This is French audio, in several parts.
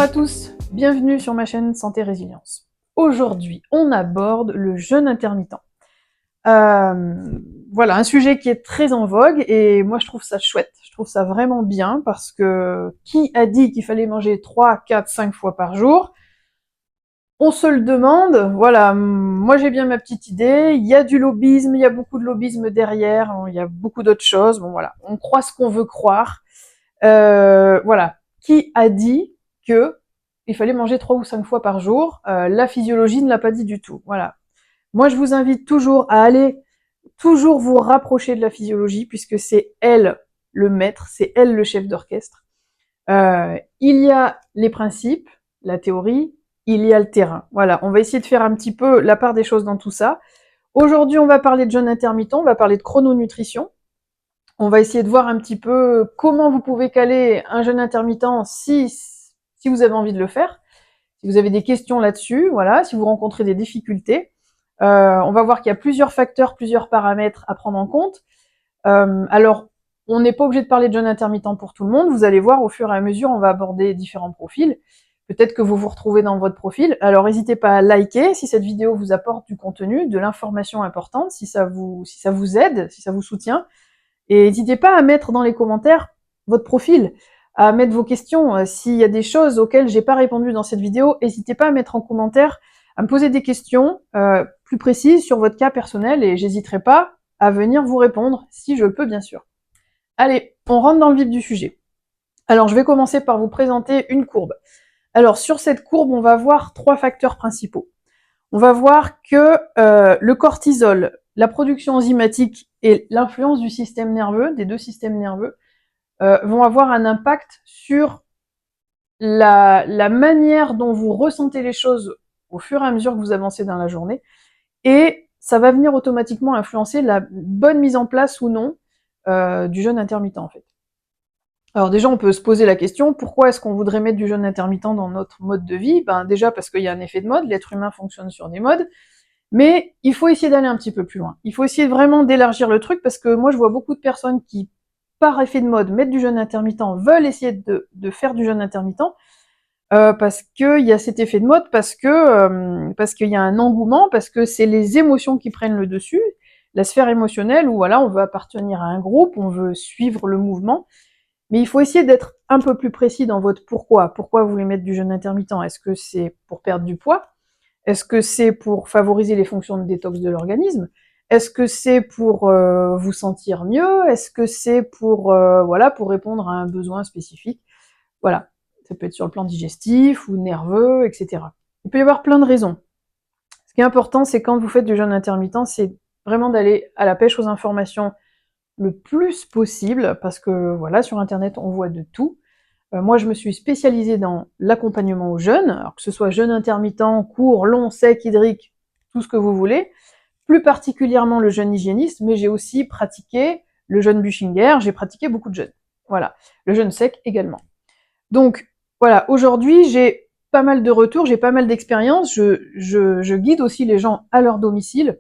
à tous, bienvenue sur ma chaîne Santé Résilience. Aujourd'hui, on aborde le jeûne intermittent. Voilà, un sujet qui est très en vogue et moi je trouve ça chouette, je trouve ça vraiment bien parce que qui a dit qu'il fallait manger 3, 4, 5 fois par jour? On se le demande, voilà, moi j'ai bien ma petite idée, il y a du lobbyisme, il y a beaucoup de lobbyisme derrière, il y a beaucoup d'autres choses, bon voilà, on croit ce qu'on veut croire. Voilà, qui a dit que il fallait manger 3 ou 5 fois par jour? La physiologie ne l'a pas dit du tout, voilà. Moi je vous invite toujours à aller toujours vous rapprocher de la physiologie, puisque c'est elle le maître, c'est elle le chef d'orchestre. Il y a les principes, la théorie, il y a le terrain. Voilà, on va essayer de faire un petit peu la part des choses dans tout ça. Aujourd'hui, on va parler de jeûne intermittent, on va parler de chrononutrition. On va essayer de voir un petit peu comment vous pouvez caler un jeûne intermittent si vous avez envie de le faire. Si vous avez des questions là-dessus, voilà, si vous rencontrez des difficultés. On va voir qu'il y a plusieurs facteurs, plusieurs paramètres à prendre en compte. Alors, on n'est pas obligé de parler de jeûne intermittent pour tout le monde. Vous allez voir, au fur et à mesure, on va aborder différents profils. Peut-être que vous vous retrouvez dans votre profil. Alors, n'hésitez pas à liker si cette vidéo vous apporte du contenu, de l'information importante, si ça vous aide, si ça vous soutient. Et n'hésitez pas à mettre dans les commentaires votre profil, à mettre vos questions. S'il y a des choses auxquelles j'ai pas répondu dans cette vidéo, n'hésitez pas à mettre en commentaire, à me poser des questions plus précises sur votre cas personnel et j'hésiterai pas à venir vous répondre si je le peux, bien sûr. Allez, on rentre dans le vif du sujet. Alors, je vais commencer par vous présenter une courbe. Alors, sur cette courbe, on va voir 3 facteurs principaux. On va voir que le cortisol, la production enzymatique et l'influence du système nerveux, des deux systèmes nerveux, vont avoir un impact sur la manière dont vous ressentez les choses au fur et à mesure que vous avancez dans la journée, et ça va venir automatiquement influencer la bonne mise en place ou non du jeûne intermittent, en fait. Alors déjà, on peut se poser la question, pourquoi est-ce qu'on voudrait mettre du jeûne intermittent dans notre mode de vie? Ben déjà parce qu'il y a un effet de mode, l'être humain fonctionne sur des modes, mais il faut essayer d'aller un petit peu plus loin. Il faut essayer vraiment d'élargir le truc, parce que moi je vois beaucoup de personnes qui, par effet de mode, mettent du jeûne intermittent, veulent essayer de faire du jeûne intermittent, parce qu'il y a cet effet de mode, parce qu'il y a un engouement, parce que c'est les émotions qui prennent le dessus, la sphère émotionnelle, où voilà, on veut appartenir à un groupe, on veut suivre le mouvement, mais il faut essayer d'être un peu plus précis dans votre pourquoi. Pourquoi vous voulez mettre du jeûne intermittent? Est-ce que c'est pour perdre du poids? Est-ce que c'est pour favoriser les fonctions de détox de l'organisme? Est-ce que c'est pour vous sentir mieux? Est-ce que c'est pour voilà, pour répondre à un besoin spécifique? Voilà, ça peut être sur le plan digestif ou nerveux, etc. Il peut y avoir plein de raisons. Ce qui est important, c'est quand vous faites du jeûne intermittent, c'est vraiment d'aller à la pêche aux informations le plus possible, parce que voilà, sur internet on voit de tout. Moi je me suis spécialisée dans l'accompagnement aux jeûnes, alors que ce soit jeûne intermittent, court, long, sec, hydrique, tout ce que vous voulez, plus particulièrement le jeûne hygiéniste, mais j'ai aussi pratiqué le jeûne Buchinger, j'ai pratiqué beaucoup de jeûnes. Voilà, le jeûne sec également. Donc voilà, aujourd'hui j'ai pas mal de retours, j'ai pas mal d'expérience, je guide aussi les gens à leur domicile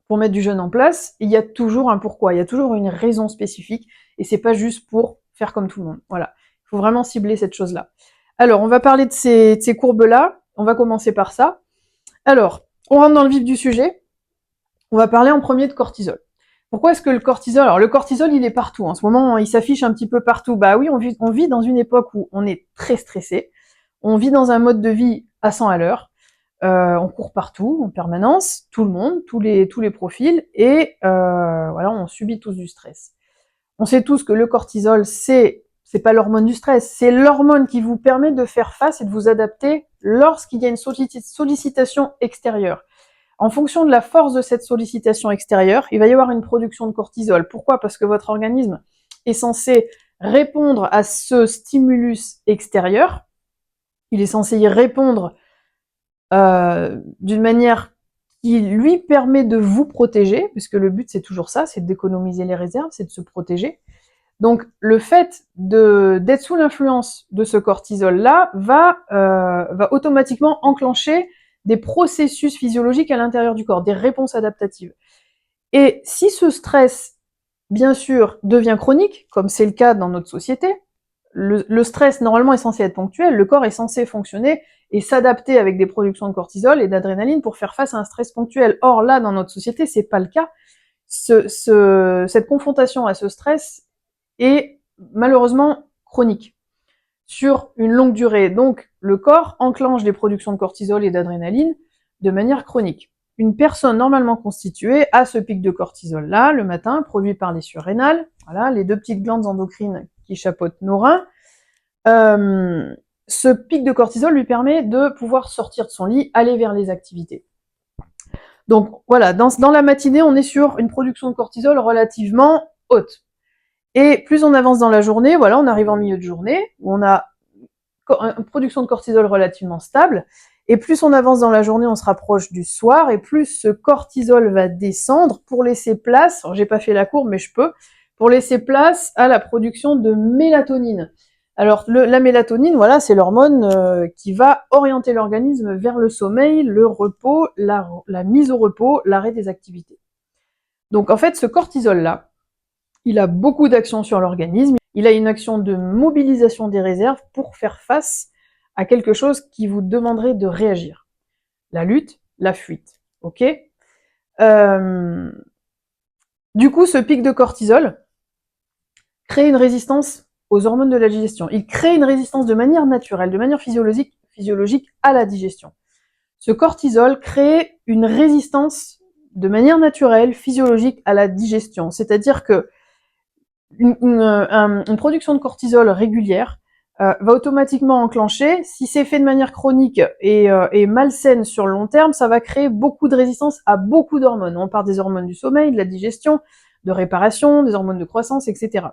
pour mettre du jeûne en place, il y a toujours un pourquoi, il y a toujours une raison spécifique, et c'est pas juste pour faire comme tout le monde. Voilà, il faut vraiment cibler cette chose-là. Alors, on va parler de ces courbes-là, on va commencer par ça. Alors, on rentre dans le vif du sujet, on va parler en premier de cortisol. Pourquoi est-ce que le cortisol... Alors, le cortisol, il est partout, en ce moment, il s'affiche un petit peu partout. Bah oui, on vit dans une époque où on est très stressé, on vit dans un mode de vie à 100 à l'heure, on court partout, en permanence, tout le monde, tous les profils, et voilà, on subit tous du stress. On sait tous que le cortisol, c'est pas l'hormone du stress, c'est l'hormone qui vous permet de faire face et de vous adapter lorsqu'il y a une sollicitation extérieure. En fonction de la force de cette sollicitation extérieure, il va y avoir une production de cortisol. Pourquoi? Parce que votre organisme est censé répondre à ce stimulus extérieur, il est censé y répondre d'une manière qui lui permet de vous protéger, puisque le but c'est toujours ça, c'est d'économiser les réserves, c'est de se protéger. Donc le fait d'être sous l'influence de ce cortisol-là va automatiquement enclencher des processus physiologiques à l'intérieur du corps, des réponses adaptatives. Et si ce stress, bien sûr, devient chronique, comme c'est le cas dans notre société, le stress, normalement, est censé être ponctuel, le corps est censé fonctionner et s'adapter avec des productions de cortisol et d'adrénaline pour faire face à un stress ponctuel. Or, là, dans notre société, c'est pas le cas. Cette confrontation à ce stress est malheureusement chronique, sur une longue durée. Donc, le corps enclenche des productions de cortisol et d'adrénaline de manière chronique. Une personne normalement constituée a ce pic de cortisol-là, le matin, produit par les surrénales, voilà, les deux petites glandes endocrines qui chapeautent nos reins. Ce pic de cortisol lui permet de pouvoir sortir de son lit, aller vers les activités. Donc voilà, dans la matinée, on est sur une production de cortisol relativement haute. Et plus on avance dans la journée, voilà, on arrive en milieu de journée, où on a une production de cortisol relativement stable, et plus on avance dans la journée, on se rapproche du soir, et plus ce cortisol va descendre pour laisser place, alors j'ai pas fait la courbe, mais je peux, pour laisser place à la production de mélatonine. Alors la mélatonine, voilà, c'est l'hormone qui va orienter l'organisme vers le sommeil, le repos, la mise au repos, l'arrêt des activités. Donc en fait, ce cortisol-là, il a beaucoup d'actions sur l'organisme, il a une action de mobilisation des réserves pour faire face à quelque chose qui vous demanderait de réagir. La lutte, la fuite, ok. Du coup, ce pic de cortisol crée une résistance aux hormones de la digestion. Il crée une résistance de manière naturelle, de manière physiologique à la digestion. Ce cortisol crée une résistance de manière naturelle, physiologique à la digestion. C'est-à-dire que une production de cortisol régulière va automatiquement enclencher. Si c'est fait de manière chronique et malsaine sur le long terme, ça va créer beaucoup de résistance à beaucoup d'hormones. On parle des hormones du sommeil, de la digestion, de réparation, des hormones de croissance, etc.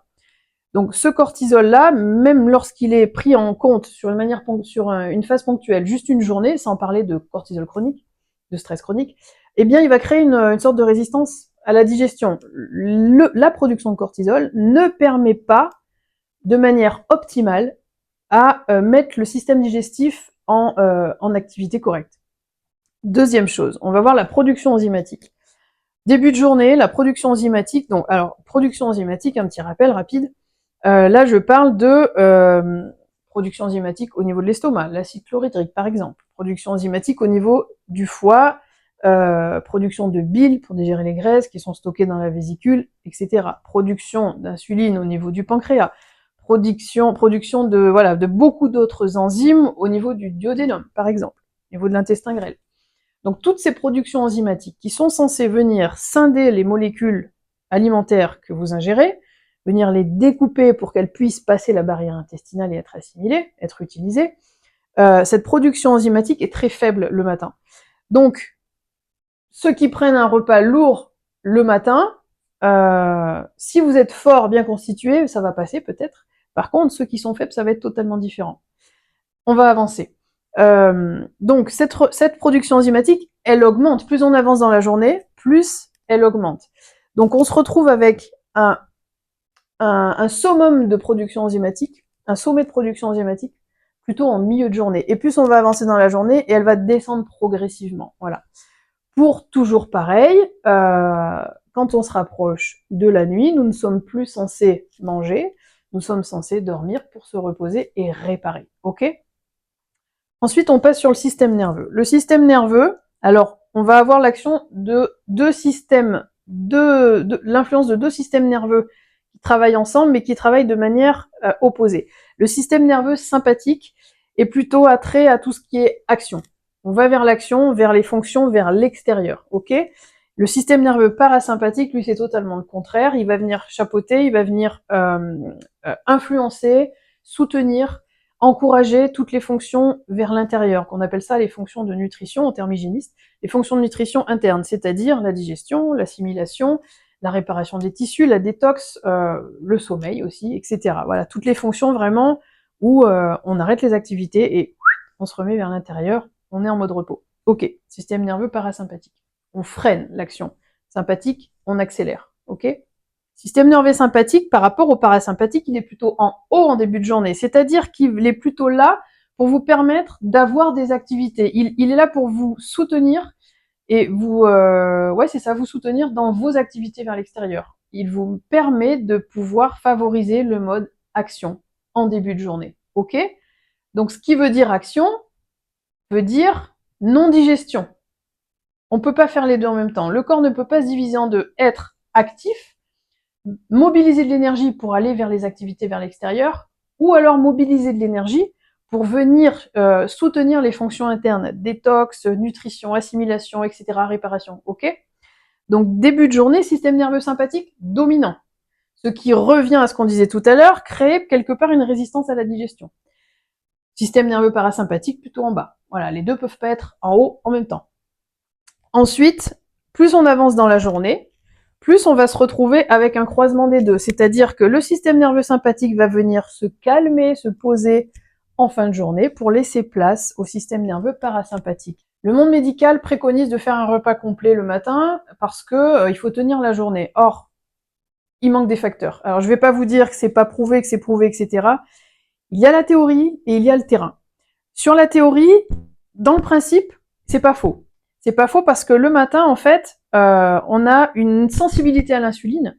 Donc ce cortisol-là, même lorsqu'il est pris en compte sur une phase ponctuelle, juste une journée, sans parler de cortisol chronique, de stress chronique, eh bien il va créer une sorte de résistance à la digestion. La production de cortisol ne permet pas de manière optimale à mettre le système digestif en activité correcte. Deuxième chose, on va voir la production enzymatique. Début de journée, la production enzymatique, donc alors production enzymatique, un petit rappel rapide. Là, je parle de production enzymatique au niveau de l'estomac, l'acide chlorhydrique par exemple, production enzymatique au niveau du foie, production de bile pour digérer les graisses qui sont stockées dans la vésicule, etc. Production d'insuline au niveau du pancréas, production de beaucoup d'autres enzymes au niveau du duodénum, par exemple, au niveau de l'intestin grêle. Donc toutes ces productions enzymatiques qui sont censées venir scinder les molécules alimentaires que vous ingérez, venir les découper pour qu'elles puissent passer la barrière intestinale et être assimilées, être utilisées, cette production enzymatique est très faible le matin. Donc, ceux qui prennent un repas lourd le matin, si vous êtes fort, bien constitué, ça va passer peut-être. Par contre, ceux qui sont faibles, ça va être totalement différent. On va avancer. Donc, cette production enzymatique, elle augmente. Plus on avance dans la journée, plus elle augmente. Donc, on se retrouve avec un summum de production enzymatique, un sommet de production enzymatique, plutôt en milieu de journée. Et plus on va avancer dans la journée, et elle va descendre progressivement. Voilà. Pour toujours pareil, quand on se rapproche de la nuit, nous ne sommes plus censés manger, nous sommes censés dormir pour se reposer et réparer. Ok ? Ensuite, on passe sur le système nerveux. Le système nerveux, alors, on va avoir l'action de deux systèmes, l'influence de deux systèmes nerveux qui travaillent ensemble, mais qui travaillent de manière opposée. Le système nerveux sympathique est plutôt attrait à tout ce qui est action. On va vers l'action, vers les fonctions, vers l'extérieur, ok ? Le système nerveux parasympathique, lui, c'est totalement le contraire. Il va venir chapeauter, il va venir influencer, soutenir, encourager toutes les fonctions vers l'intérieur, qu'on appelle ça les fonctions de nutrition en termes hygiénistes, les fonctions de nutrition interne, c'est-à-dire la digestion, l'assimilation, la réparation des tissus, la détox, le sommeil aussi, etc. Voilà, toutes les fonctions vraiment où on arrête les activités et on se remet vers l'intérieur, on est en mode repos. Ok, système nerveux parasympathique. On freine l'action. Sympathique, on accélère. Ok ? Système nerveux sympathique, par rapport au parasympathique, il est plutôt en haut en début de journée. C'est-à-dire qu'il est plutôt là pour vous permettre d'avoir des activités. Il est là pour vous soutenir et vous soutenir dans vos activités vers l'extérieur. Il vous permet de pouvoir favoriser le mode action en début de journée. Ok? Donc, ce qui veut dire action, veut dire non-digestion. On ne peut pas faire les deux en même temps. Le corps ne peut pas se diviser en deux. Être actif, mobiliser de l'énergie pour aller vers les activités vers l'extérieur, ou alors mobiliser de l'énergie pour venir soutenir les fonctions internes, détox, nutrition, assimilation, etc., réparation. Ok? Donc, début de journée, système nerveux sympathique dominant. Ce qui revient à ce qu'on disait tout à l'heure, créer quelque part une résistance à la digestion. Système nerveux parasympathique plutôt en bas. Voilà, les deux peuvent pas être en haut en même temps. Ensuite, plus on avance dans la journée, plus on va se retrouver avec un croisement des deux. C'est-à-dire que le système nerveux sympathique va venir se calmer, se poser en fin de journée pour laisser place au système nerveux parasympathique. Le monde médical préconise de faire un repas complet le matin parce que il faut tenir la journée. Or, il manque des facteurs. Alors, je vais pas vous dire que c'est pas prouvé, que c'est prouvé, etc. Il y a la théorie et il y a le terrain. Sur la théorie, dans le principe, c'est pas faux. C'est pas faux parce que le matin, en fait, on a une sensibilité à l'insuline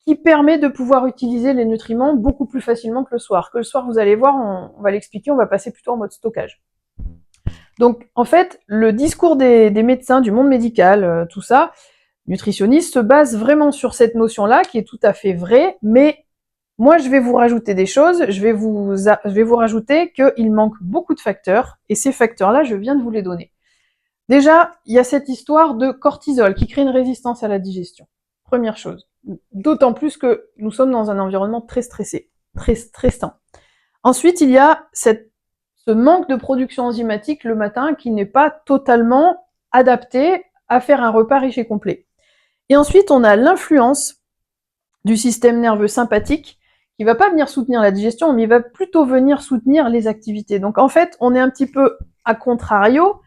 qui permet de pouvoir utiliser les nutriments beaucoup plus facilement que le soir. Que le soir, vous allez voir, on va l'expliquer, on va passer plutôt en mode stockage. Donc, en fait, le discours des médecins, du monde médical, tout ça, nutritionniste, se base vraiment sur cette notion-là, qui est tout à fait vraie, mais moi, je vais vous rajouter des choses, je vais vous rajouter qu'il manque beaucoup de facteurs, et ces facteurs-là, je viens de vous les donner. Déjà, il y a cette histoire de cortisol qui crée une résistance à la digestion. Première chose. D'autant plus que nous sommes dans un environnement très stressé, très stressant. Ensuite, il y a ce manque de production enzymatique le matin qui n'est pas totalement adapté à faire un repas riche et complet. Et ensuite, on a l'influence du système nerveux sympathique qui va pas venir soutenir la digestion, mais il va plutôt venir soutenir les activités. Donc en fait, on est un petit peu à contrario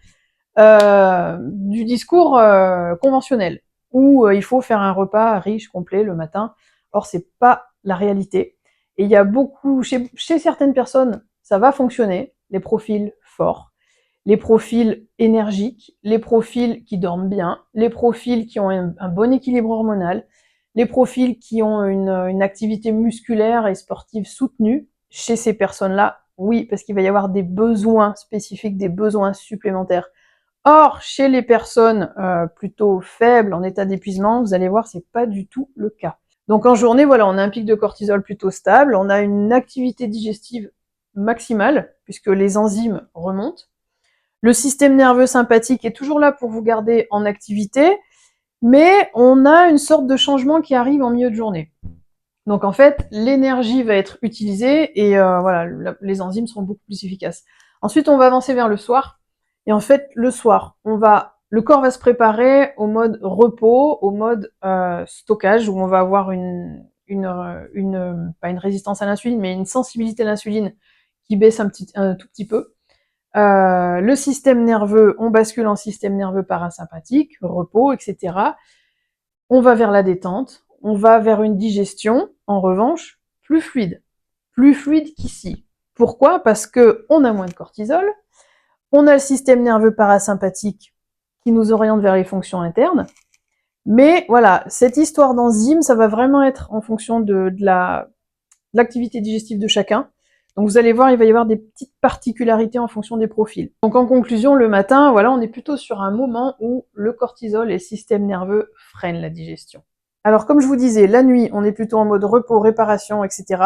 du discours conventionnel, où il faut faire un repas riche, complet le matin. Or, c'est pas la réalité. Et il y a beaucoup, chez certaines personnes, ça va fonctionner, les profils forts, les profils énergiques, les profils qui dorment bien, les profils qui ont un bon équilibre hormonal, les profils qui ont une activité musculaire et sportive soutenue. Chez ces personnes-là, oui, parce qu'il va y avoir des besoins spécifiques, des besoins supplémentaires. Or, chez les personnes plutôt faibles, en état d'épuisement, vous allez voir, c'est pas du tout le cas. Donc en journée, voilà, on a un pic de cortisol plutôt stable, on a une activité digestive maximale, puisque les enzymes remontent. Le système nerveux sympathique est toujours là pour vous garder en activité, mais on a une sorte de changement qui arrive en milieu de journée. Donc en fait, l'énergie va être utilisée et voilà, les enzymes seront beaucoup plus efficaces. Ensuite, on va avancer vers le soir. Et en fait, le soir, le corps va se préparer au mode repos, au mode stockage, où on va avoir pas une résistance à l'insuline, mais une sensibilité à l'insuline qui baisse un tout petit peu. Le système nerveux, on bascule en système nerveux parasympathique, repos, etc. On va vers la détente, on va vers une digestion, en revanche, plus fluide qu'ici. Pourquoi? Parce que on a moins de cortisol, on a le système nerveux parasympathique qui nous oriente vers les fonctions internes, mais voilà, cette histoire d'enzymes, ça va vraiment être en fonction de l'activité digestive de chacun. Donc vous allez voir, il va y avoir des petites particularités en fonction des profils. Donc en conclusion, le matin, voilà, on est plutôt sur un moment où le cortisol et le système nerveux freinent la digestion. Alors comme je vous disais, la nuit, on est plutôt en mode repos, réparation, etc.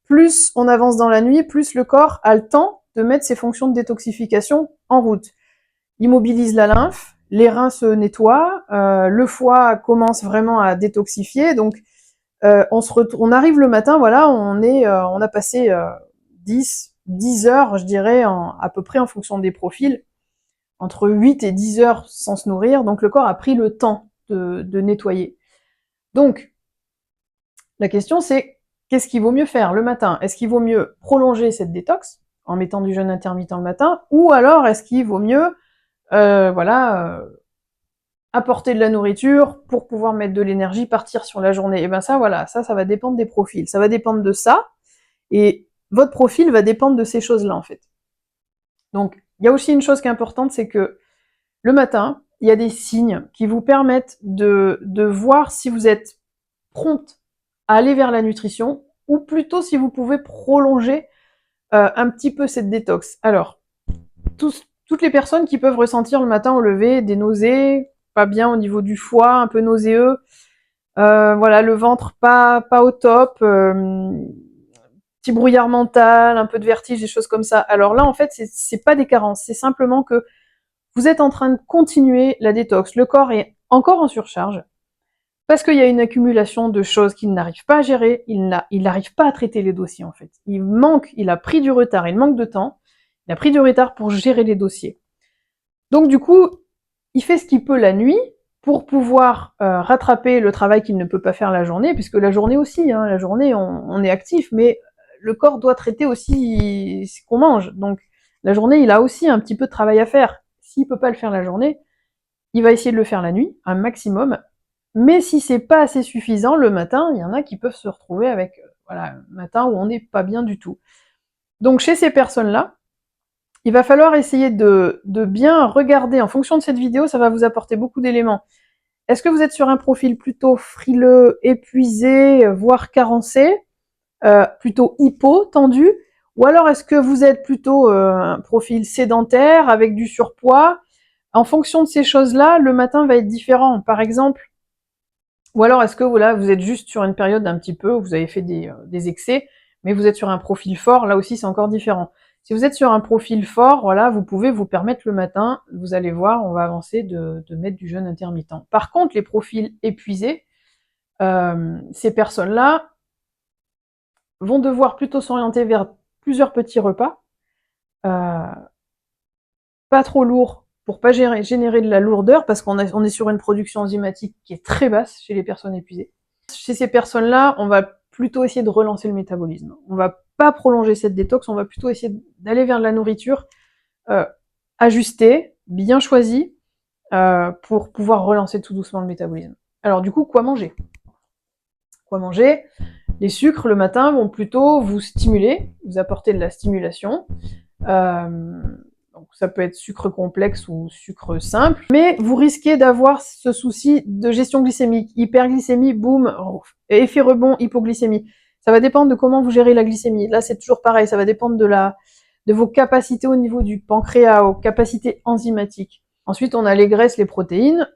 Plus on avance dans la nuit, plus le corps a le temps de mettre ses fonctions de détoxification en route. Il mobilise la lymphe, les reins se nettoient, le foie commence vraiment à détoxifier, donc on arrive le matin, voilà, on a passé 10 heures, je dirais, à peu près en fonction des profils, entre 8 et 10 heures sans se nourrir, donc le corps a pris le temps de nettoyer. Donc, la question c'est, qu'est-ce qu'il vaut mieux faire le matin? Est-ce qu'il vaut mieux prolonger cette détox en mettant du jeûne intermittent le matin, ou alors est-ce qu'il vaut mieux apporter de la nourriture pour pouvoir mettre de l'énergie, partir sur la journée? Et ben ça, voilà, ça va dépendre des profils. Ça va dépendre de ça, et votre profil va dépendre de ces choses-là, en fait. Donc, il y a aussi une chose qui est importante, c'est que le matin, il y a des signes qui vous permettent de voir si vous êtes prompte à aller vers la nutrition ou plutôt si vous pouvez prolonger un petit peu cette détox. Alors, toutes les personnes qui peuvent ressentir le matin au lever des nausées, pas bien au niveau du foie, un peu nauséeux, voilà, le ventre pas au top, petit brouillard mental, un peu de vertige, des choses comme ça. Alors là, en fait, c'est pas des carences, c'est simplement que vous êtes en train de continuer la détox. Le corps est encore en surcharge parce qu'il y a une accumulation de choses qu'il n'arrive pas à gérer. Il n'arrive pas à traiter les dossiers, en fait. Il a pris du retard, il manque de temps. Il a pris du retard pour gérer les dossiers. Donc du coup, il fait ce qu'il peut la nuit pour pouvoir rattraper le travail qu'il ne peut pas faire la journée, puisque la journée aussi, hein, la journée on est actif, mais le corps doit traiter aussi ce qu'on mange. Donc la journée, il a aussi un petit peu de travail à faire. S'il peut pas le faire la journée, il va essayer de le faire la nuit, un maximum. Mais si c'est pas assez suffisant, le matin, il y en a qui peuvent se retrouver avec voilà, un matin où on n'est pas bien du tout. Donc chez ces personnes-là, il va falloir essayer de bien regarder, en fonction de cette vidéo, ça va vous apporter beaucoup d'éléments. Est-ce que vous êtes sur un profil plutôt frileux, épuisé, voire carencé, plutôt hypo, tendu, ou alors est-ce que vous êtes plutôt un profil sédentaire, avec du surpoids? En fonction de ces choses-là, le matin va être différent. Par exemple, ou alors est-ce que voilà, vous êtes juste sur une période un petit peu où vous avez fait des excès, mais vous êtes sur un profil fort, là aussi c'est encore différent. Si vous êtes sur un profil fort, voilà, vous pouvez vous permettre le matin, vous allez voir, on va avancer de mettre du jeûne intermittent. Par contre, les profils épuisés, ces personnes-là vont devoir plutôt s'orienter vers plusieurs petits repas, euh, pas trop lourds, pour pas générer de la lourdeur, parce qu'on est sur une production enzymatique qui est très basse chez les personnes épuisées. Chez ces personnes-là, on va plutôt essayer de relancer le métabolisme. On va pas prolonger cette détox, on va plutôt essayer d'aller vers de la nourriture ajustée, bien choisie, pour pouvoir relancer tout doucement le métabolisme. Alors du coup, quoi manger? Quoi manger? Les sucres le matin vont plutôt vous stimuler, vous apporter de la stimulation. Donc ça peut être sucre complexe ou sucre simple, mais vous risquez d'avoir ce souci de gestion glycémique, hyperglycémie, boum, effet rebond, hypoglycémie. Ça va dépendre de comment vous gérez la glycémie. Là, c'est toujours pareil, ça va dépendre de vos capacités au niveau du pancréas, aux capacités enzymatiques. Ensuite, on a les graisses, les protéines,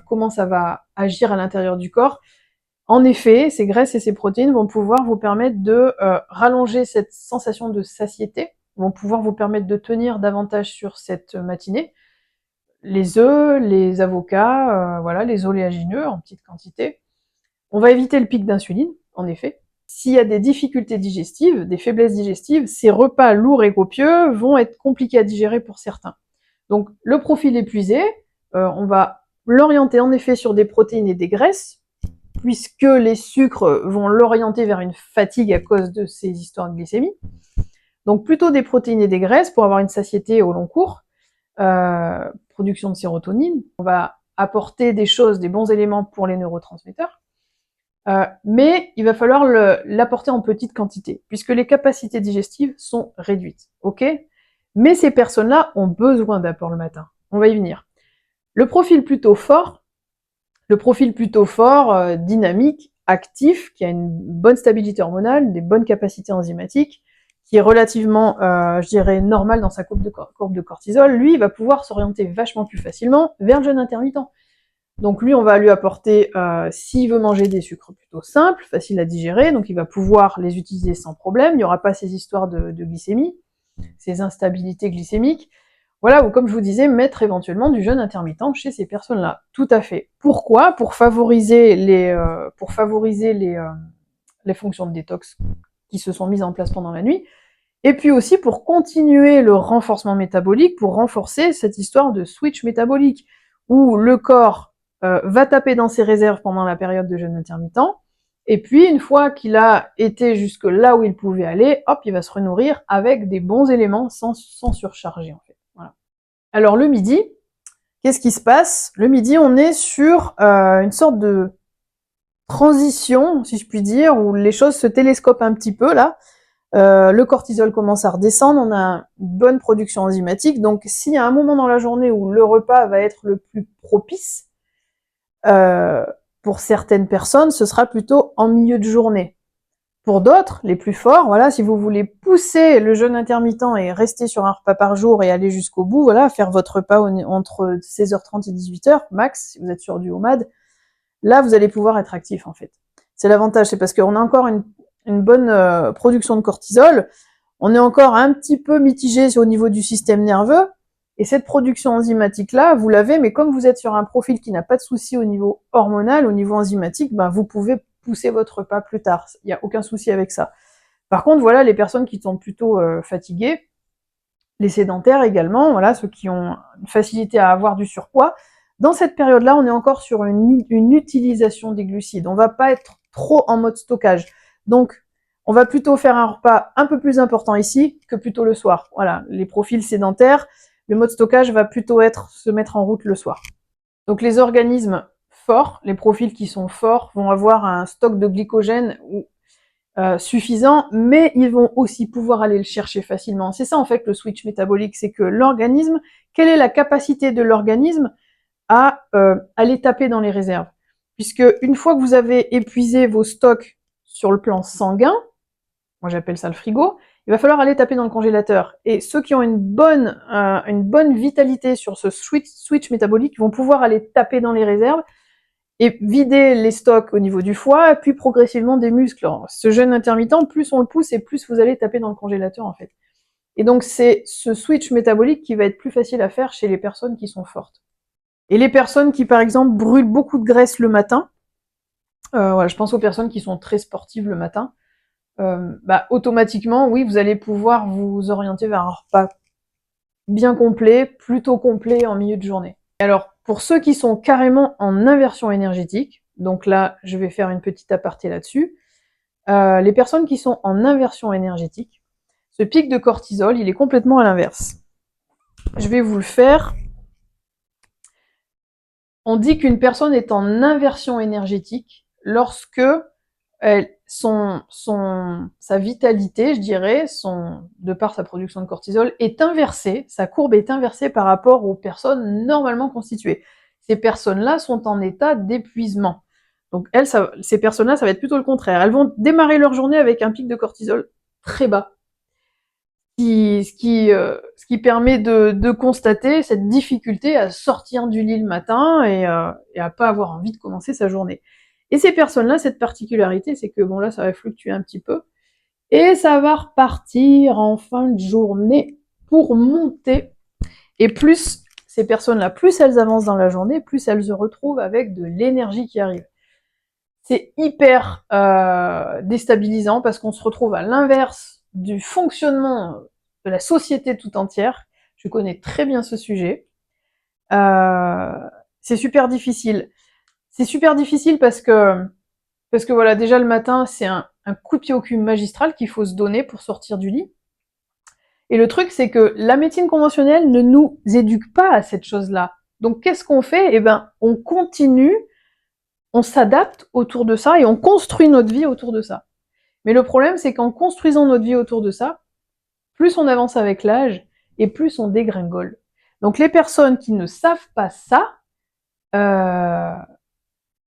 comment ça va agir à l'intérieur du corps. En effet, ces graisses et ces protéines vont pouvoir vous permettre de rallonger cette sensation de satiété, vont pouvoir vous permettre de tenir davantage sur cette matinée. Les œufs, les avocats, voilà, les oléagineux en petite quantité. On va éviter le pic d'insuline, en effet. S'il y a des difficultés digestives, des faiblesses digestives, ces repas lourds et copieux vont être compliqués à digérer pour certains. Donc le profil épuisé, on va l'orienter en effet sur des protéines et des graisses, puisque les sucres vont l'orienter vers une fatigue à cause de ces histoires de glycémie. Donc plutôt des protéines et des graisses pour avoir une satiété au long cours, production de sérotonine. On va apporter des choses, des bons éléments pour les neurotransmetteurs, mais il va falloir l'apporter en petite quantité, puisque les capacités digestives sont réduites, ok? Mais ces personnes-là ont besoin d'apport le matin. On va y venir. Le profil plutôt fort, dynamique, actif, qui a une bonne stabilité hormonale, des bonnes capacités enzymatiques, qui est relativement, je dirais, normal dans sa courbe de cortisol, lui, il va pouvoir s'orienter vachement plus facilement vers le jeûne intermittent. Donc lui, on va lui apporter, s'il veut manger des sucres plutôt simples, faciles à digérer, donc il va pouvoir les utiliser sans problème, il n'y aura pas ces histoires de glycémie, ces instabilités glycémiques. Voilà, ou comme je vous disais, mettre éventuellement du jeûne intermittent chez ces personnes-là. Tout à fait. Pourquoi? Pour favoriser les fonctions de détox qui se sont mises en place pendant la nuit, et puis aussi pour continuer le renforcement métabolique, pour renforcer cette histoire de switch métabolique, où le corps va taper dans ses réserves pendant la période de jeûne intermittent, et puis une fois qu'il a été jusque là où il pouvait aller, hop, il va se renourrir avec des bons éléments sans surcharger en fait. Voilà. Alors le midi, qu'est-ce qui se passe? Le midi, on est sur une sorte de transition, si je puis dire, où les choses se télescopent un petit peu là. Le cortisol commence à redescendre, on a une bonne production enzymatique, donc s'il y a un moment dans la journée où le repas va être le plus propice, pour certaines personnes, ce sera plutôt en milieu de journée. Pour d'autres, les plus forts, voilà, si vous voulez pousser le jeûne intermittent et rester sur un repas par jour et aller jusqu'au bout, voilà, faire votre repas entre 16h30 et 18h max, si vous êtes sur du OMAD, là vous allez pouvoir être actif en fait. C'est l'avantage, c'est parce qu'on a encore une bonne production de cortisol, on est encore un petit peu mitigé au niveau du système nerveux, et cette production enzymatique-là, vous l'avez, mais comme vous êtes sur un profil qui n'a pas de souci au niveau hormonal, au niveau enzymatique, ben vous pouvez pousser votre repas plus tard. Il n'y a aucun souci avec ça. Par contre, voilà, les personnes qui sont plutôt fatiguées, les sédentaires également, voilà, ceux qui ont une facilité à avoir du surpoids, dans cette période-là, on est encore sur une utilisation des glucides. On va pas être trop en mode stockage. Donc, on va plutôt faire un repas un peu plus important ici que plutôt le soir. Voilà, les profils sédentaires, le mode stockage va plutôt être se mettre en route le soir. Donc les organismes forts, les profils qui sont forts, vont avoir un stock de glycogène suffisant, mais ils vont aussi pouvoir aller le chercher facilement. C'est ça en fait le switch métabolique, c'est que l'organisme, quelle est la capacité de l'organisme à aller taper dans les réserves? Puisque une fois que vous avez épuisé vos stocks sur le plan sanguin, moi j'appelle ça le frigo, il va falloir aller taper dans le congélateur. Et ceux qui ont une bonne vitalité sur ce switch métabolique vont pouvoir aller taper dans les réserves et vider les stocks au niveau du foie, puis progressivement des muscles. Alors, ce jeûne intermittent, plus on le pousse et plus vous allez taper dans le congélateur en fait. Et donc c'est ce switch métabolique qui va être plus facile à faire chez les personnes qui sont fortes. Et les personnes qui par exemple brûlent beaucoup de graisse le matin, voilà, je pense aux personnes qui sont très sportives le matin, automatiquement, oui, vous allez pouvoir vous orienter vers un repas bien complet, plutôt complet en milieu de journée. Alors, pour ceux qui sont carrément en inversion énergétique, donc là, je vais faire une petite aparté là-dessus, les personnes qui sont en inversion énergétique, ce pic de cortisol, il est complètement à l'inverse. Je vais vous le faire. On dit qu'une personne est en inversion énergétique lorsque sa vitalité, je dirais, de par sa production de cortisol, est inversée, sa courbe est inversée par rapport aux personnes normalement constituées. Ces personnes-là sont en état d'épuisement. Donc ces personnes-là, ça va être plutôt le contraire. Elles vont démarrer leur journée avec un pic de cortisol très bas, ce qui permet de constater cette difficulté à sortir du lit le matin et à pas avoir envie de commencer sa journée. Et ces personnes-là, cette particularité, c'est que bon là, ça va fluctuer un petit peu, et ça va repartir en fin de journée pour monter. Et plus ces personnes-là, plus elles avancent dans la journée, plus elles se retrouvent avec de l'énergie qui arrive. C'est hyper déstabilisant parce qu'on se retrouve à l'inverse du fonctionnement de la société tout entière. Je connais très bien ce sujet. C'est super difficile. C'est super difficile parce que voilà, déjà le matin, c'est un coup de pied au cul magistral qu'il faut se donner pour sortir du lit. Et le truc, c'est que la médecine conventionnelle ne nous éduque pas à cette chose-là. Donc qu'est-ce qu'on fait? Eh ben, on continue, on s'adapte autour de ça et on construit notre vie autour de ça. Mais le problème, c'est qu'en construisant notre vie autour de ça, plus on avance avec l'âge et plus on dégringole. Donc les personnes qui ne savent pas ça,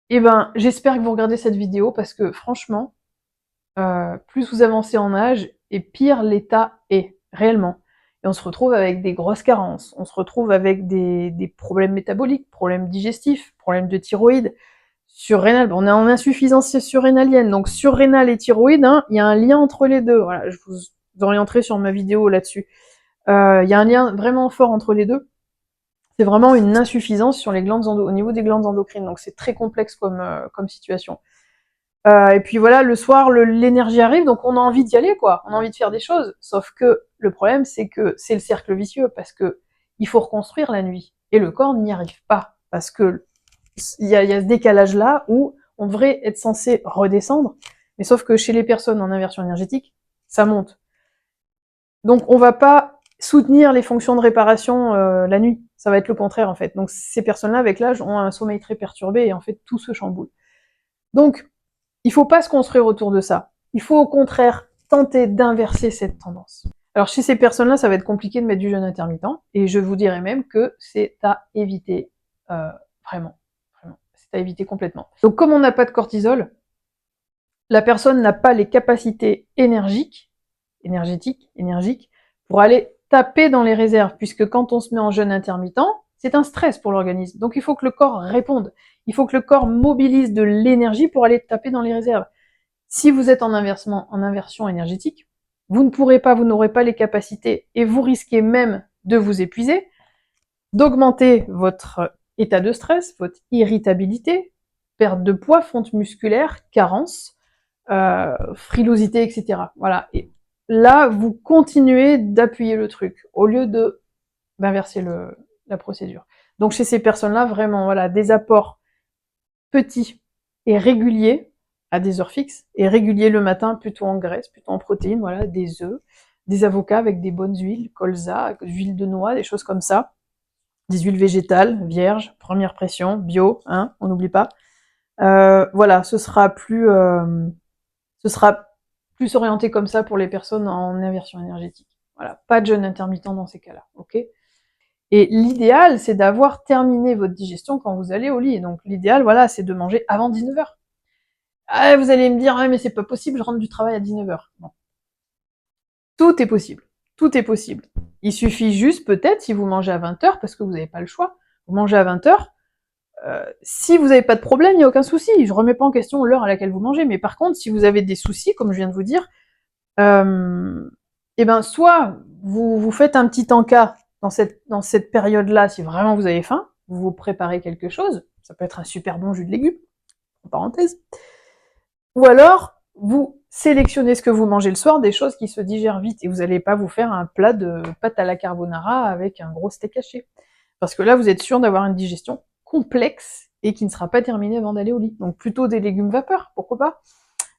eh ben, j'espère que vous regardez cette vidéo parce que franchement, plus vous avancez en âge et pire l'état est, réellement. Et on se retrouve avec des grosses carences, on se retrouve avec des problèmes métaboliques, problèmes digestifs, problèmes de thyroïde, surrénal. On est en insuffisance surrénalienne, donc surrénal et thyroïde, hein, il y a un lien entre les deux. Voilà, je vous orienterai sur ma vidéo là-dessus. Il y a un lien vraiment fort entre les deux. C'est vraiment une insuffisance sur les glandes au niveau des glandes endocrines, donc c'est très complexe comme situation. Et puis voilà, le soir, l'énergie arrive, donc on a envie d'y aller, quoi. On a envie de faire des choses. Sauf que le problème, c'est que c'est le cercle vicieux, parce que il faut reconstruire la nuit. Et le corps n'y arrive pas. Parce que il y a ce décalage-là où on devrait être censé redescendre. Mais sauf que chez les personnes en inversion énergétique, ça monte. Donc on va pas soutenir les fonctions de réparation la nuit. Ça va être le contraire, en fait. Donc ces personnes-là, avec l'âge, ont un sommeil très perturbé et en fait, tout se chamboule. Donc, il faut pas se construire autour de ça. Il faut au contraire tenter d'inverser cette tendance. Alors chez ces personnes-là, ça va être compliqué de mettre du jeûne intermittent, et je vous dirais même que c'est à éviter, vraiment, c'est à éviter complètement. Donc comme on n'a pas de cortisol, la personne n'a pas les capacités énergiques, pour aller taper dans les réserves, puisque quand on se met en jeûne intermittent, c'est un stress pour l'organisme. Donc il faut que le corps réponde. Il faut que le corps mobilise de l'énergie pour aller taper dans les réserves. Si vous êtes en inversion énergétique, vous ne pourrez pas, vous n'aurez pas les capacités et vous risquez même de vous épuiser, d'augmenter votre état de stress, votre irritabilité, perte de poids, fonte musculaire, carence, frilosité, etc. Voilà. Et là, vous continuez d'appuyer le truc au lieu d'inverser la procédure. Donc chez ces personnes-là, vraiment, voilà, des apports petits et réguliers à des heures fixes, et réguliers le matin, plutôt en graisse, plutôt en protéines, voilà, des œufs, des avocats avec des bonnes huiles, colza, huile de noix, des choses comme ça, des huiles végétales, vierges, première pression, bio, hein, on n'oublie pas. Voilà, ce sera plus orienté comme ça pour les personnes en inversion énergétique. Voilà, pas de jeûne intermittent dans ces cas-là, ok? Et l'idéal, c'est d'avoir terminé votre digestion quand vous allez au lit. Donc l'idéal, voilà, c'est de manger avant 19h. Ah, vous allez me dire, ah, mais c'est pas possible, je rentre du travail à 19h. Bon. Tout est possible. Tout est possible. Il suffit juste, peut-être, si vous mangez à 20h, parce que vous n'avez pas le choix, vous mangez à 20h, si vous n'avez pas de problème, il n'y a aucun souci. Je remets pas en question l'heure à laquelle vous mangez, mais par contre, si vous avez des soucis, comme je viens de vous dire, eh ben, soit vous faites un petit encas dans cette période-là, si vraiment vous avez faim, vous vous préparez quelque chose, ça peut être un super bon jus de légumes, en parenthèse, ou alors, vous sélectionnez ce que vous mangez le soir, des choses qui se digèrent vite, et vous n'allez pas vous faire un plat de pâte à la carbonara avec un gros steak haché. Parce que là, vous êtes sûr d'avoir une digestion complexe et qui ne sera pas terminée avant d'aller au lit. Donc plutôt des légumes vapeur, pourquoi pas?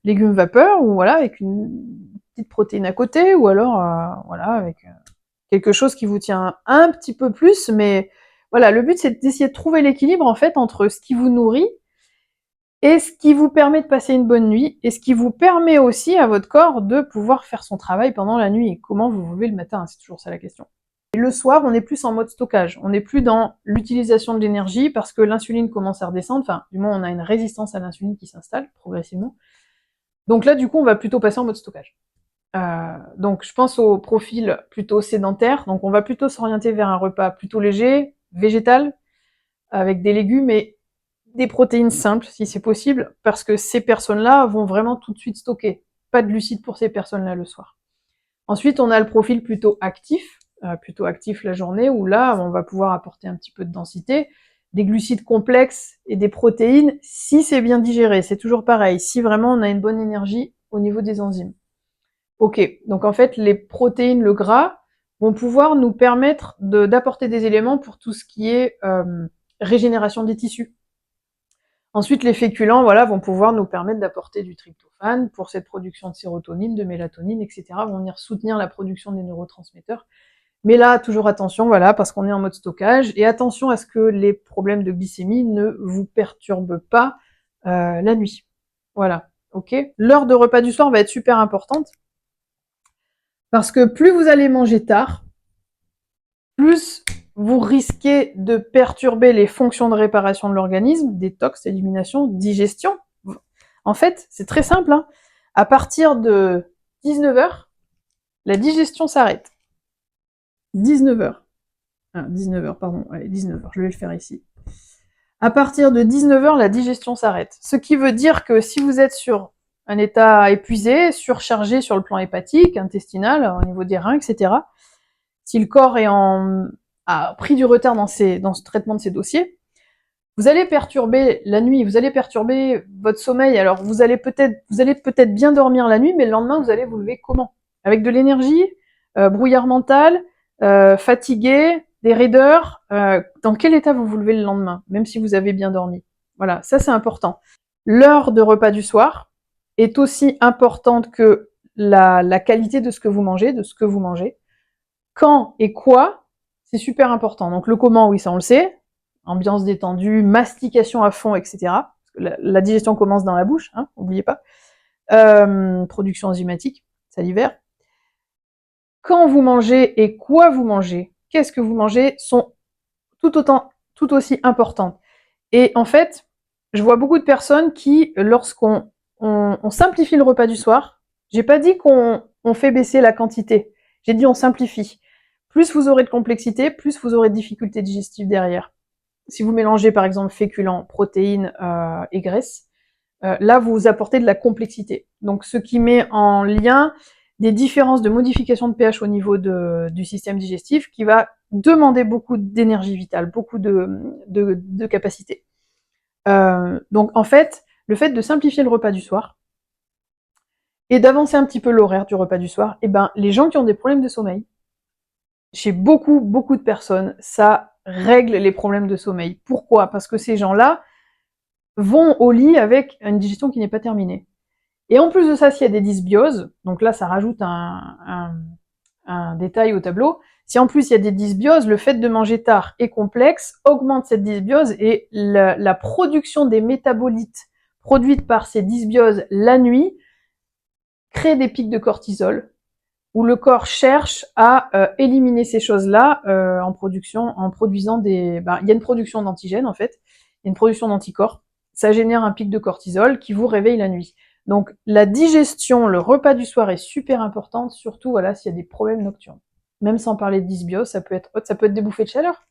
Légumes vapeur, ou voilà, avec une petite protéine à côté, ou alors, voilà, avec quelque chose qui vous tient un petit peu plus, mais voilà, le but c'est d'essayer de trouver l'équilibre, en fait, entre ce qui vous nourrit et ce qui vous permet de passer une bonne nuit, et ce qui vous permet aussi à votre corps de pouvoir faire son travail pendant la nuit. Et comment vous vous levez le matin, c'est toujours ça la question. Et le soir, on est plus en mode stockage, on n'est plus dans l'utilisation de l'énergie, parce que l'insuline commence à redescendre, enfin, du moins on a une résistance à l'insuline qui s'installe progressivement. Donc là, du coup, on va plutôt passer en mode stockage. Donc je pense au profil plutôt sédentaire, donc on va plutôt s'orienter vers un repas plutôt léger, végétal, avec des légumes et des protéines simples, si c'est possible, parce que ces personnes-là vont vraiment tout de suite stocker. Pas de glucides pour ces personnes-là le soir. Ensuite, on a le profil plutôt actif la journée, où là, on va pouvoir apporter un petit peu de densité, des glucides complexes et des protéines, si c'est bien digéré. C'est toujours pareil, si vraiment on a une bonne énergie au niveau des enzymes. Ok, donc en fait, les protéines, le gras, vont pouvoir nous permettre d'apporter des éléments pour tout ce qui est régénération des tissus. Ensuite, les féculents, voilà, vont pouvoir nous permettre d'apporter du tryptophane pour cette production de sérotonine, de mélatonine, etc. Vont venir soutenir la production des neurotransmetteurs. Mais là, toujours attention, voilà, parce qu'on est en mode stockage, et attention à ce que les problèmes de glycémie ne vous perturbent pas la nuit. Voilà, ok. L'heure de repas du soir va être super importante, parce que plus vous allez manger tard, plus vous risquez de perturber les fonctions de réparation de l'organisme, détox, élimination, digestion. En fait, c'est très simple, hein. À partir de 19h, la digestion s'arrête. 19h. Ah, 19h, pardon. Allez, 19h, je vais le faire ici. À partir de 19h, la digestion s'arrête. Ce qui veut dire que si vous êtes sur un état épuisé, surchargé sur le plan hépatique, intestinal, au niveau des reins, etc., si le corps a pris du retard dans ce traitement de ces dossiers, vous allez perturber la nuit, vous allez perturber votre sommeil. Alors vous allez peut-être bien dormir la nuit, mais le lendemain vous allez vous lever comment? Avec de l'énergie, brouillard mental, fatigué, des raideurs. Dans quel état vous vous levez le lendemain, même si vous avez bien dormi? Voilà, ça c'est important. L'heure de repas du soir est aussi importante que la qualité de ce que vous mangez, Quand et quoi, c'est super important. Donc le comment, oui, ça on le sait. Ambiance détendue, mastication à fond, etc. Parce que la digestion commence dans la bouche, hein, n'oubliez pas. Production enzymatique, salivaire. Quand vous mangez et quoi vous mangez, qu'est-ce que vous mangez, sont tout aussi importantes. Et en fait, je vois beaucoup de personnes qui, lorsqu'on on simplifie le repas du soir. J'ai pas dit qu'on fait baisser la quantité. J'ai dit on simplifie. Plus vous aurez de complexité, plus vous aurez de difficultés digestives derrière. Si vous mélangez par exemple féculents, protéines et graisses, là vous apportez de la complexité. Donc ce qui met en lien des différences de modification de pH au niveau du système digestif qui va demander beaucoup d'énergie vitale, beaucoup de capacité. Donc en fait, le fait de simplifier le repas du soir et d'avancer un petit peu l'horaire du repas du soir, et ben les gens qui ont des problèmes de sommeil, chez beaucoup de personnes, ça règle les problèmes de sommeil. Pourquoi? Parce que ces gens-là vont au lit avec une digestion qui n'est pas terminée. Et en plus de ça, s'il y a des dysbioses, donc là ça rajoute un détail au tableau, si en plus il y a des dysbioses, le fait de manger tard et complexe augmente cette dysbiose et la production des métabolites produites par ces dysbioses la nuit crée des pics de cortisol, où le corps cherche à éliminer ces choses-là en produisant des... il y a une production d'antigènes en fait, il y a une production d'anticorps, ça génère un pic de cortisol qui vous réveille la nuit. Donc la digestion, le repas du soir est super importante, surtout voilà, s'il y a des problèmes nocturnes. Même sans parler de dysbiose, ça peut être des bouffées de chaleur.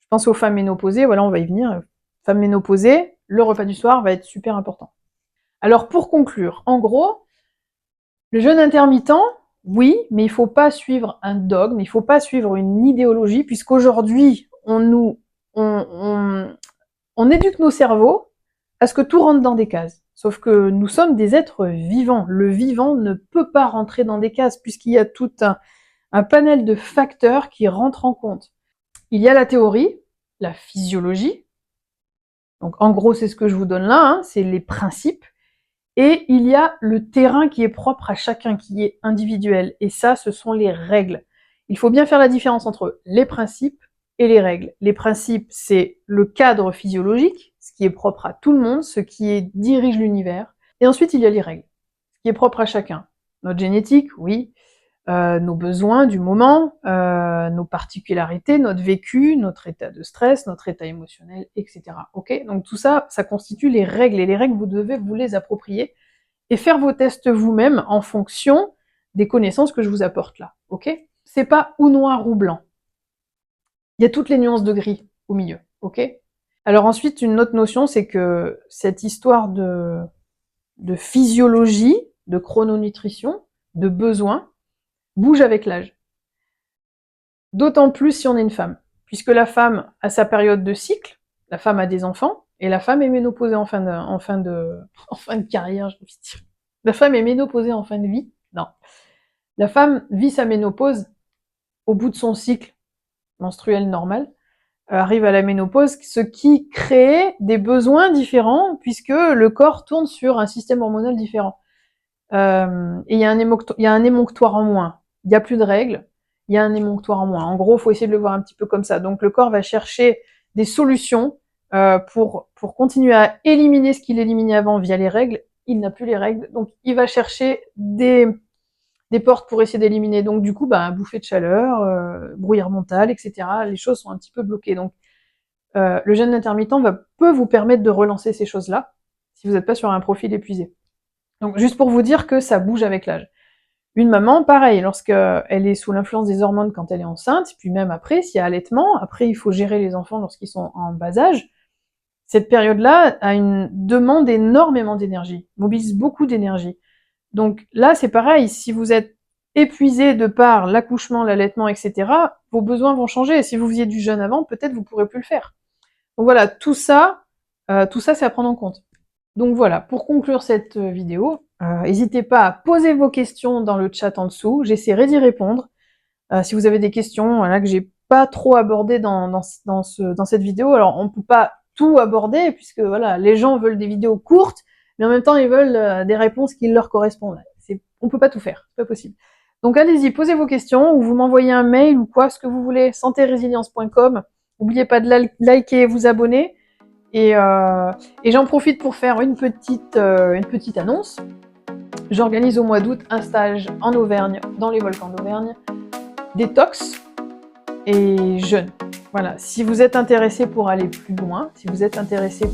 Je pense aux femmes ménopausées, voilà, on va y venir. Femmes ménopausées, le repas du soir va être super important. Alors pour conclure, en gros, le jeûne intermittent, oui, mais il ne faut pas suivre un dogme, il ne faut pas suivre une idéologie, puisqu'aujourd'hui, on éduque nos cerveaux à ce que tout rentre dans des cases. Sauf que nous sommes des êtres vivants. Le vivant ne peut pas rentrer dans des cases, puisqu'il y a tout un panel de facteurs qui rentrent en compte. Il y a la théorie, la physiologie. Donc en gros, c'est ce que je vous donne là, hein, c'est les principes. Et il y a le terrain qui est propre à chacun, qui est individuel. Et ça, ce sont les règles. Il faut bien faire la différence entre les principes et les règles. Les principes, c'est le cadre physiologique, ce qui est propre à tout le monde, ce qui dirige l'univers. Et ensuite, il y a les règles, ce qui est propre à chacun. Notre génétique, oui. Nos besoins du moment, nos particularités, notre vécu, notre état de stress, notre état émotionnel, etc. Ok? Donc tout ça, ça constitue les règles, et les règles, vous devez vous les approprier et faire vos tests vous-même en fonction des connaissances que je vous apporte là. Ok? C'est pas ou noir ou blanc. Il y a toutes les nuances de gris au milieu. Ok? Alors ensuite, une autre notion, c'est que cette histoire de physiologie, de chrononutrition, de besoins, bouge avec l'âge. D'autant plus si on est une femme, puisque la femme a sa période de cycle, la femme a des enfants, et la femme est ménopausée en fin de carrière, je veux dire. La femme est ménopausée en fin de vie. Non. La femme vit sa ménopause au bout de son cycle menstruel normal, arrive à la ménopause, ce qui crée des besoins différents, puisque le corps tourne sur un système hormonal différent. Et il y a un émonctoire en moins. Il n'y a plus de règles, il y a un émonctoire en moins. En gros, il faut essayer de le voir un petit peu comme ça. Donc le corps va chercher des solutions pour continuer à éliminer ce qu'il éliminait avant via les règles. Il n'a plus les règles, donc il va chercher des portes pour essayer d'éliminer. Donc du coup, bouffée de chaleur, brouillard mental, etc. Les choses sont un petit peu bloquées. Donc le jeûne intermittent peut vous permettre de relancer ces choses-là, si vous n'êtes pas sur un profil épuisé. Donc juste pour vous dire que ça bouge avec l'âge. Une maman, pareil, lorsqu'elle est sous l'influence des hormones quand elle est enceinte, puis même après, s'il y a allaitement, après il faut gérer les enfants lorsqu'ils sont en bas âge, cette période-là demande énormément d'énergie, mobilise beaucoup d'énergie. Donc là, c'est pareil, si vous êtes épuisé de par l'accouchement, l'allaitement, etc., vos besoins vont changer. Si vous faisiez du jeûne avant, peut-être vous pourrez plus le faire. Donc voilà, tout ça, c'est à prendre en compte. Donc voilà, pour conclure cette vidéo, n'hésitez pas à poser vos questions dans le chat en dessous, j'essaierai d'y répondre. Si vous avez des questions que j'ai pas trop abordées dans cette vidéo, alors on peut pas tout aborder, puisque voilà, les gens veulent des vidéos courtes, mais en même temps ils veulent des réponses qui leur correspondent. On peut pas tout faire, c'est pas possible. Donc allez-y, posez vos questions, ou vous m'envoyez un mail, ou quoi, ce que vous voulez, santé-résilience.com. N'oubliez pas de liker et vous abonner. Et j'en profite pour faire une petite annonce. J'organise au mois d'août un stage en Auvergne, dans les volcans d'Auvergne, détox et jeûne. Voilà, si vous êtes intéressé pour aller plus loin, si vous êtes intéressé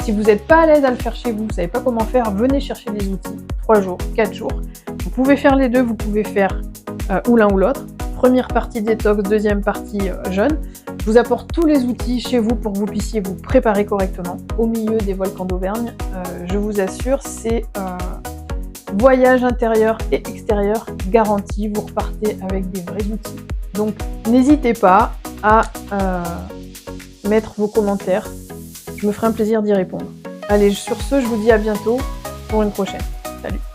si Si vous n'êtes pas à l'aise à le faire chez vous, vous ne savez pas comment faire, venez chercher des outils. 3 jours, 4 jours. Vous pouvez faire les deux, vous pouvez faire ou l'un ou l'autre. Première partie détox, deuxième partie jeûne. Je vous apporte tous les outils chez vous pour que vous puissiez vous préparer correctement au milieu des volcans d'Auvergne. Je vous assure, c'est voyage intérieur et extérieur garanti. Vous repartez avec des vrais outils. Donc n'hésitez pas à mettre vos commentaires. Je me ferai un plaisir d'y répondre. Allez, sur ce, je vous dis à bientôt pour une prochaine. Salut!